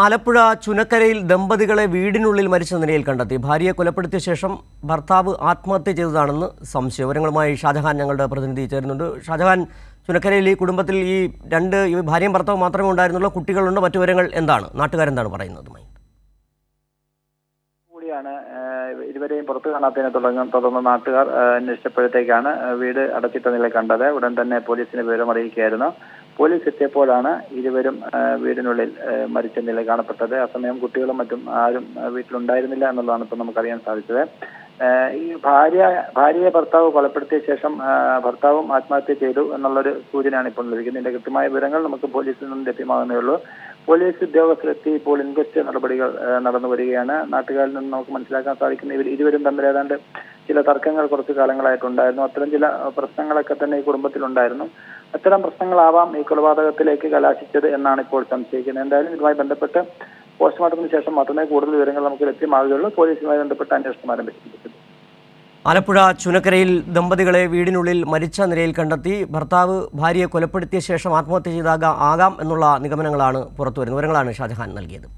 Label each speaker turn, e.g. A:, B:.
A: ആലപ്പുഴ ചുനക്കരയിൽ ദമ്പതികളെ വീടിനുള്ളിൽ മരിച്ച നിലയിൽ കണ്ടെത്തി. ഭാര്യയെ കൊലപ്പെടുത്തിയ ശേഷം ഭർത്താവ് ആത്മഹത്യ ചെയ്തതാണെന്ന് സംശയം. വിവരങ്ങളുമായി ഷാജഹാൻ ഞങ്ങളുടെ പ്രതിനിധി ചേരുന്നുണ്ട്. ഷാജഹാൻ, ചുനക്കരയിൽ ഈ കുടുംബത്തിൽ ഈ ഭാര്യയും ഭർത്താവും മാത്രമേ ഉണ്ടായിരുന്നുള്ളൂ, കുട്ടികളുണ്ട്, മറ്റു വിവരങ്ങൾ എന്താണ്, നാട്ടുകാരെന്താണ് പറയുന്നത്?
B: ഇരുവരെയും പുറത്തു കാണാത്തതിനെ തുടർന്ന് നാട്ടുകാർ അന്വേഷിച്ചപ്പോഴത്തേക്കാണ് വീട് അടച്ചിട്ട നില കണ്ടത്. ഉടൻ തന്നെ പോലീസിനെ വിവരം അറിയിക്കുകയായിരുന്നു. പോലീസ് എത്തിയപ്പോഴാണ് ഇരുവരും വീടിനുള്ളിൽ മരിച്ച നില കാണപ്പെട്ടത്. അസമയം കുട്ടികളും മറ്റും ആരും വീട്ടിലുണ്ടായിരുന്നില്ല എന്നുള്ളതാണ് ഇപ്പോൾ നമുക്കറിയാൻ സാധിച്ചത്. ഈ ഭാര്യയെ ഭർത്താവ് കൊലപ്പെടുത്തിയ ശേഷം ഭർത്താവും ആത്മഹത്യ ചെയ്തു എന്നുള്ളൊരു സൂചനയാണ് ഇപ്പോൾ ലഭിക്കുന്നത്. ഇതിന്റെ കൃത്യമായ വിവരങ്ങൾ നമുക്ക് പോലീസിൽ നിന്നും ലഭ്യമാകുന്നേ ഉള്ളൂ. പോലീസ് ഉദ്യോഗസ്ഥരെത്തി ഇപ്പോൾ ഇൻക്വസ്റ്റ് നടപടികൾ നടന്നു വരികയാണ്. നാട്ടുകാരിൽ നിന്ന് നമുക്ക് മനസ്സിലാക്കാൻ സാധിക്കുന്ന ഇരുവരും തമ്മിൽ ഏതാണ്ട് ചില തർക്കങ്ങൾ കുറച്ചു കാലങ്ങളായിട്ടുണ്ടായിരുന്നു. അത്തരം ചില പ്രശ്നങ്ങളൊക്കെ തന്നെ ഈ കുടുംബത്തിലുണ്ടായിരുന്നു. അത്തരം പ്രശ്നങ്ങളാവാം ഈ കൊലപാതകത്തിലേക്ക് കലാശിച്ചത് എന്നാണ് ഇപ്പോൾ സംശയിക്കുന്നത്. എന്തായാലും ഇതുമായി ബന്ധപ്പെട്ട് പോസ്റ്റ്മോർട്ടത്തിന് ശേഷം മാത്രമേ കൂടുതൽ വിവരങ്ങൾ നമുക്ക് ലഭ്യമാകുകയുള്ളൂ. പോലീസുമായി ബന്ധപ്പെട്ട് അന്വേഷണം ആരംഭിച്ചിട്ടുണ്ട്.
A: ആലപ്പുഴ ചുനക്കരയിൽ ദമ്പതികളെ വീടിനുള്ളിൽ മരിച്ച നിലയിൽ കണ്ടെത്തി. ഭർത്താവ് ഭാര്യയെ കൊലപ്പെടുത്തിയ ശേഷം ആത്മഹത്യ ചെയ്താകാം എന്നുള്ള നിഗമനങ്ങളാണ് പുറത്തുവരുന്നത്. വിവരങ്ങളാണ് ഷാജഹാൻ നൽകിയത്.